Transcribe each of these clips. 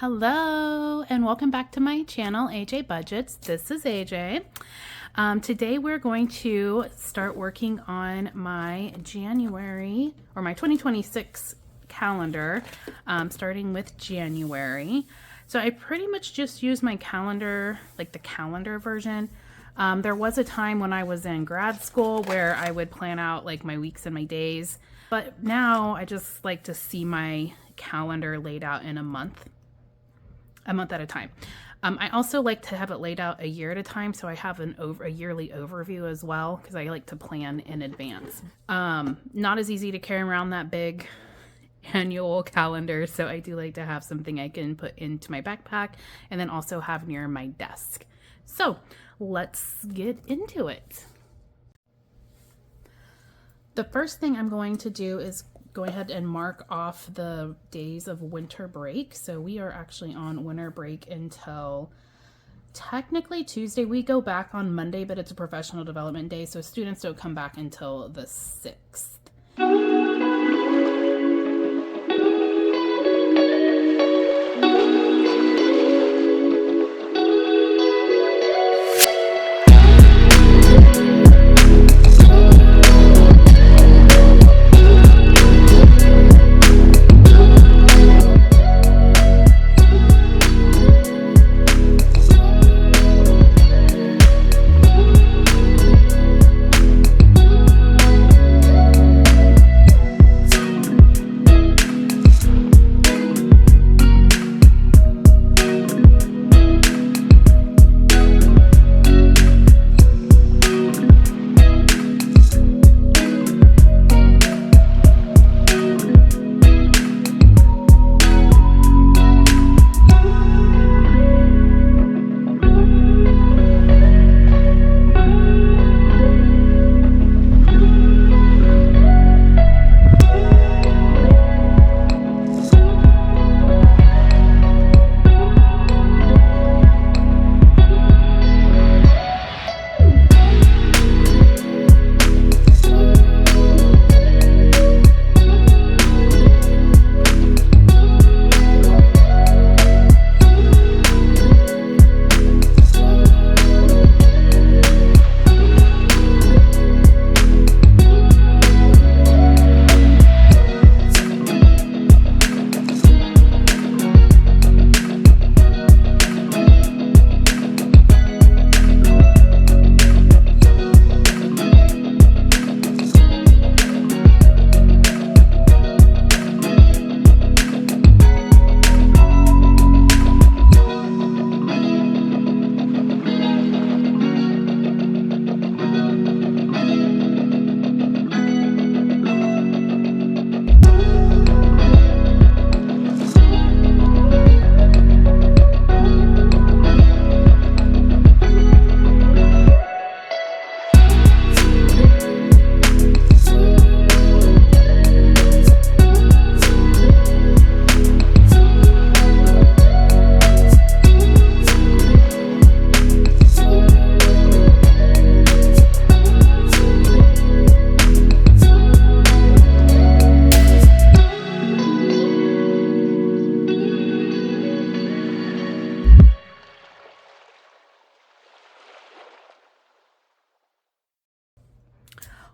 Hello and welcome back to my channel, AJ Budgets. This is AJ. Today we're going to start working on my January or my 2026 calendar, starting with January. So I pretty much just use my calendar, like the calendar version. There was a time when I was in grad school where I would plan out like my weeks and my days, but now I just like to see my calendar laid out in a month at a time. I also like to have it laid out a year at a time, so I have a yearly overview as well, because I like to plan in advance. Not as easy to carry around that big annual calendar, so I do like to have something I can put into my backpack and then also have near my desk. So let's get into it. The first thing I'm going to do is go ahead and mark off the days of winter break. So we are actually on winter break until technically Tuesday. We go back on Monday, but it's a professional development day, so students don't come back until the 6th.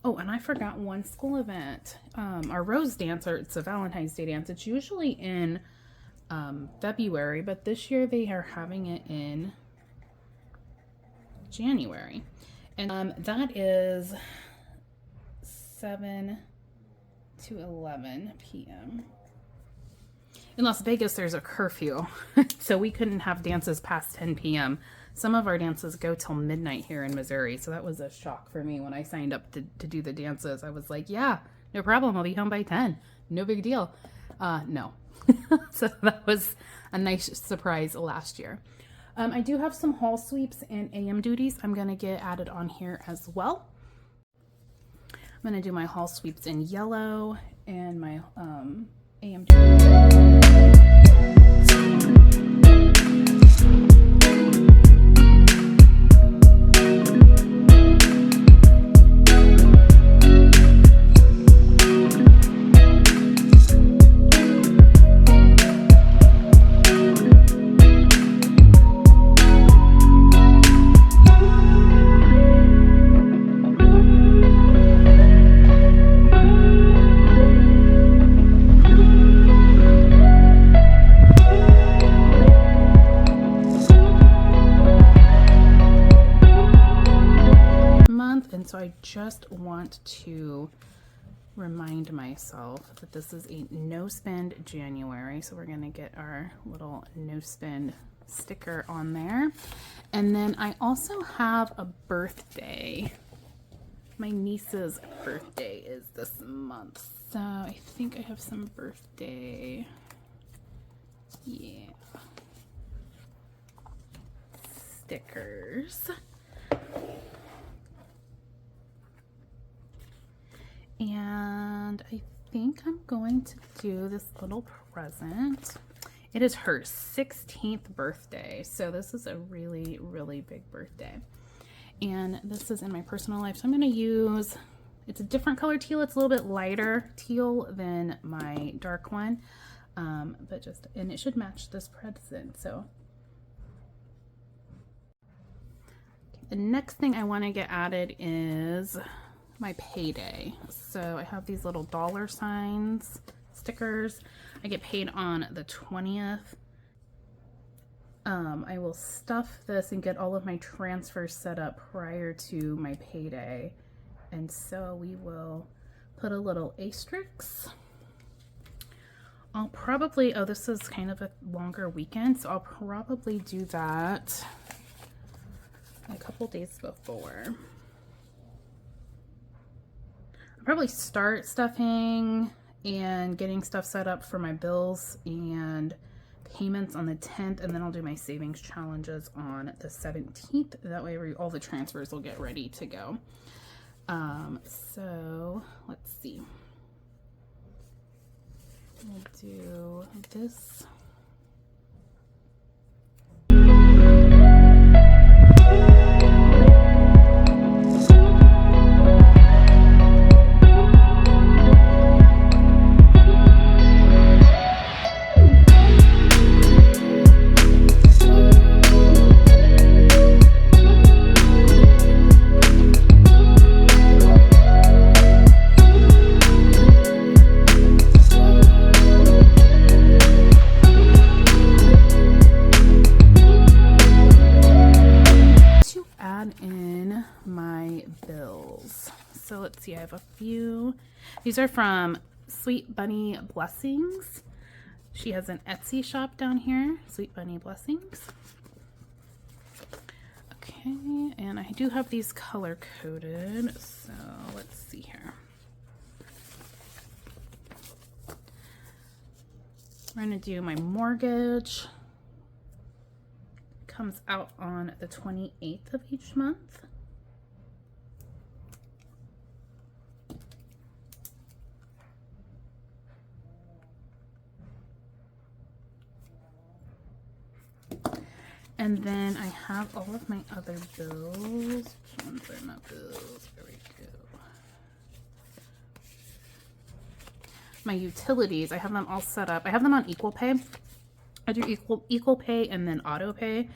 Oh, and I forgot one school event. Our Rose Dance, or it's a Valentine's Day dance. It's usually in February, but this year they are having it in January. And that is 7 to 11 p.m. In Las Vegas, there's a curfew, so we couldn't have dances past 10 p.m. Some of our dances go till midnight here in Missouri, so that was a shock for me when I signed up to do the dances. I was like, yeah, no problem. I'll be home by 10. No big deal. No. So that was a nice surprise last year. I do have some hall sweeps and AM duties I'm going to get added on here as well. I'm going to do my hall sweeps in yellow and my AM duties. I just want to remind myself that this is a no spend January. So we're going to get our little no spend sticker on there. And then I also have a birthday. My niece's birthday is this month. So I think I have some birthday. Yeah. Stickers. And I think I'm going to do this little present. It is her 16th birthday. So this is a really, really big birthday. And this is in my personal life. So I'm going to use, it's a different color teal. It's a little bit lighter teal than my dark one. But just, and it should match this present. So the next thing I want to get added is my payday. So I have these little dollar signs, stickers. I get paid on the 20th. I will stuff this and get all of my transfers set up prior to my payday. And so we will put a little asterisk. I'll probably, oh, this is kind of a longer weekend, so I'll probably do that a couple days before. I'll probably start stuffing and getting stuff set up for my bills and payments on the 10th, and then I'll do my savings challenges on the 17th. That way all the transfers will get ready to go. So let's see. We'll do this. So let's see, I have a few. These are from Sweet Bunny Blessings. She has an Etsy shop down here, Sweet Bunny Blessings. Okay, and I do have these color coded. So let's see here. We're gonna do my mortgage. It comes out on the 28th of each month. And then I have all of my other bills. Which ones are my bills? There we go. My utilities, I have them all set up. I have them on Equal Pay. I do Equal Pay and then Auto Pay,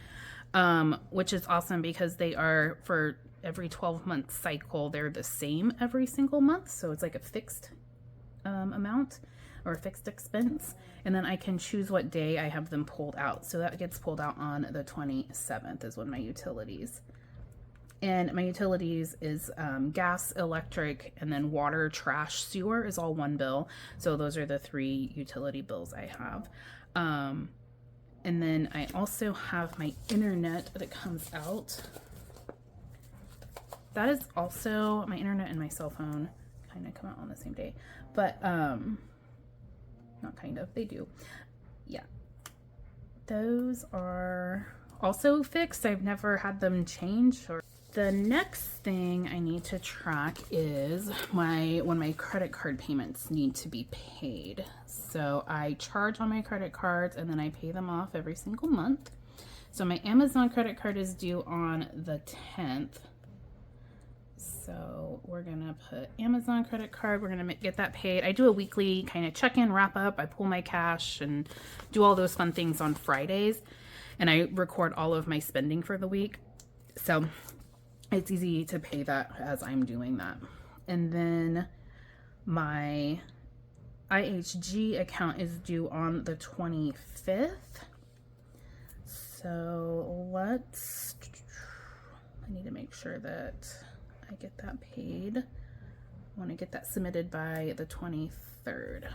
which is awesome because they are for every 12-month cycle. They're the same every single month. So it's like a fixed amount or a fixed expense. And then I can choose what day I have them pulled out. So that gets pulled out on the 27th is when my utilities. And my utilities is gas, electric, and then water, trash, sewer is all one bill. So those are the 3 utility bills I have. And then I also have my internet that comes out. That is also, my internet and my cell phone kind of come out on the same day. But, not kind of, they do. Yeah. Those are also fixed. I've never had them change. The next thing I need to track is when my credit card payments need to be paid. So I charge on my credit cards and then I pay them off every single month. So my Amazon credit card is due on the 10th. So we're gonna put Amazon credit card, we're gonna get that paid. I do a weekly kind of check-in, wrap up, I pull my cash and do all those fun things on Fridays. And I record all of my spending for the week. So it's easy to pay that as I'm doing that. And then my IHG account is due on the 25th. So I need to make sure that I get that paid. I want to get that submitted by the 23rd.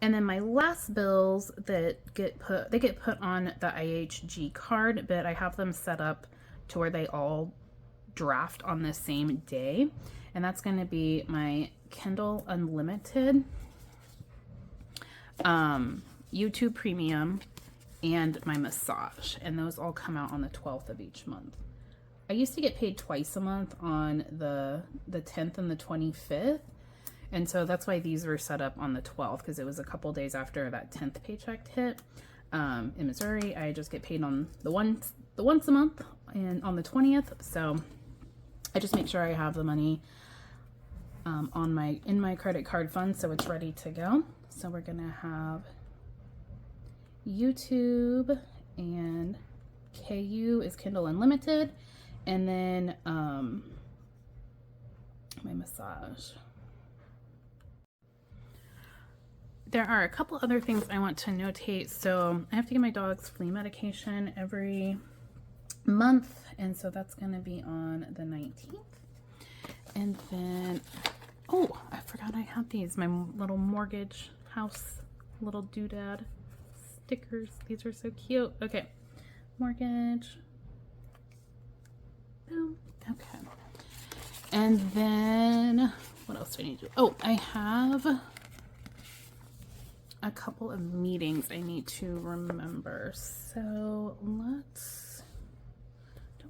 And then my last bills that get put on the IHG card, but I have them set up to where they all draft on the same day. And that's going to be my Kindle Unlimited, YouTube Premium, and my massage. And those all come out on the 12th of each month. I used to get paid twice a month on the 10th and the 25th. And so that's why these were set up on the 12th, because it was a couple days after that 10th paycheck hit. In Missouri, I just get paid on the once a month and on the 20th. So I just make sure I have the money in my credit card fund, so it's ready to go. So we're gonna have YouTube, and KU is Kindle Unlimited, and then my massage. There are a couple other things I want to notate. So I have to get my dog's flea medication every month, and so that's going to be on the 19th. And then, oh, I forgot I had these, my little mortgage house little doodad stickers. These are so cute. Okay, mortgage. Boom. Okay. And then what else do I need to do? Oh, I have a couple of meetings I need to remember. So don't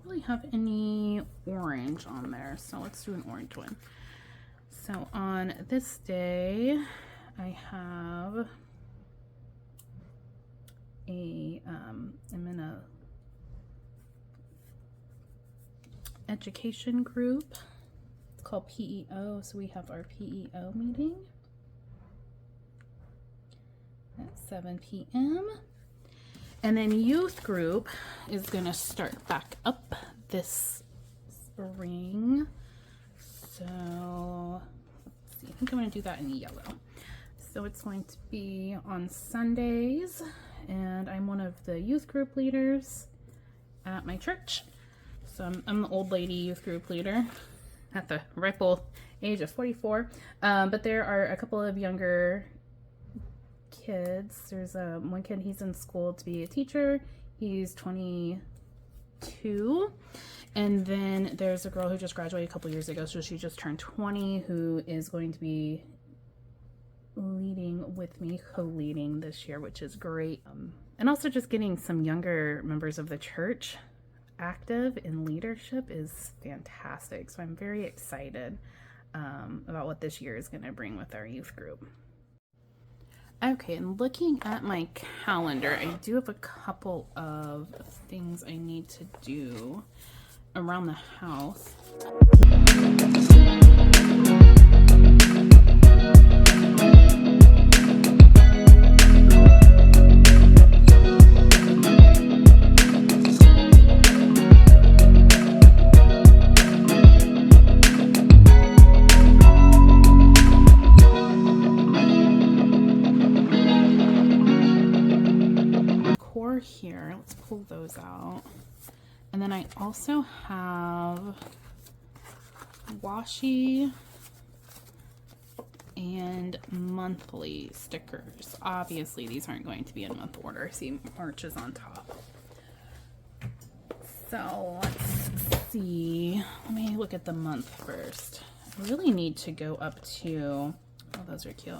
really have any orange on there. So let's do an orange one. So on this day, I have I'm in a education group. It's called PEO. So we have our PEO meeting at 7 p.m. And then youth group is going to start back up this spring. So let's see, I think I'm going to do that in yellow. So it's going to be on Sundays, and I'm one of the youth group leaders at my church. So I'm the old lady youth group leader at the ripe old age of 44. But there are a couple of younger kids. There's one kid, he's in school to be a teacher. He's 22. And then there's a girl who just graduated a couple years ago, so she just turned 20, who is going to be leading with me, co-leading this year, which is great. And also just getting some younger members of the church active in leadership is fantastic. So I'm very excited about what this year is going to bring with our youth group. Okay, and looking at my calendar, I do have a couple of things I need to do around the house. Here, let's pull those out. And then I also have washi and monthly stickers. Obviously these aren't going to be in month order. See, March is on top. So let's see, let me look at the month first. I really need to go up to, oh, those are cute.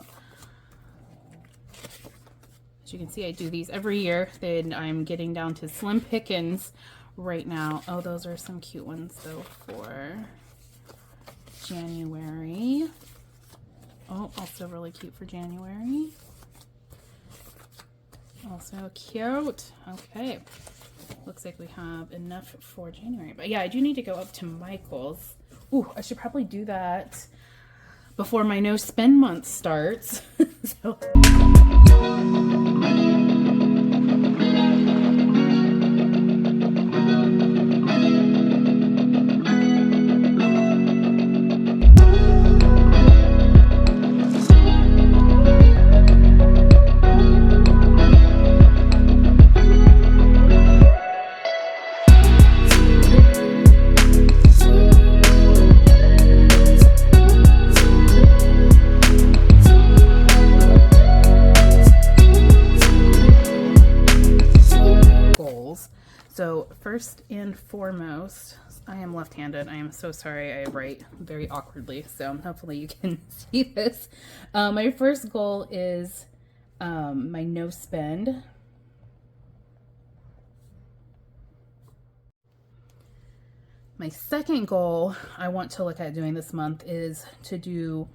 As you can see, I do these every year. Then I'm getting down to slim pickings right now. Oh, those are some cute ones though for January. Oh, also really cute for January. Also cute. Okay. Looks like we have enough for January. But yeah, I do need to go up to Michael's. Ooh, I should probably do that before my no spend month starts. So. first and foremost, I am left-handed. I am so sorry. I write very awkwardly, so hopefully you can see this. My first goal is my no spend. My second goal I want to look at doing this month is to do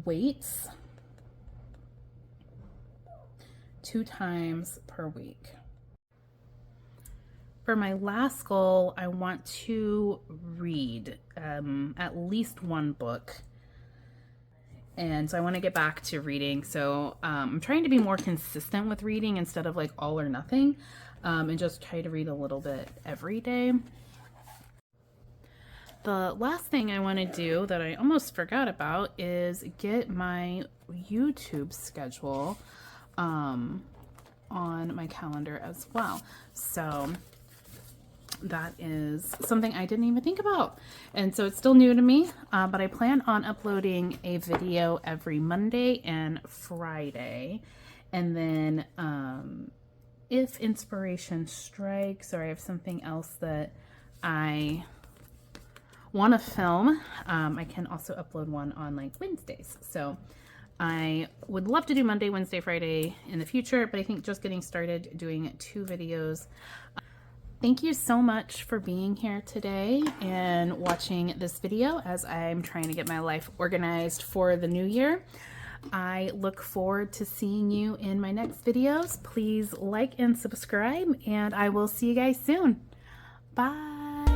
weights 2 times per week. For my last goal, I want to read at least 1 book. And so I want to get back to reading. So I'm trying to be more consistent with reading instead of like all or nothing, and just try to read a little bit every day. The last thing I want to do that I almost forgot about is get my YouTube schedule on my calendar as well. So that is something I didn't even think about. And so it's still new to me, but I plan on uploading a video every Monday and Friday. And then if inspiration strikes or I have something else that I want to film, I can also upload one on like Wednesdays. So I would love to do Monday, Wednesday, Friday in the future, but I think just getting started doing 2 videos. Thank you so much for being here today and watching this video as I'm trying to get my life organized for the new year. I look forward to seeing you in my next videos. Please like and subscribe, and I will see you guys soon. Bye.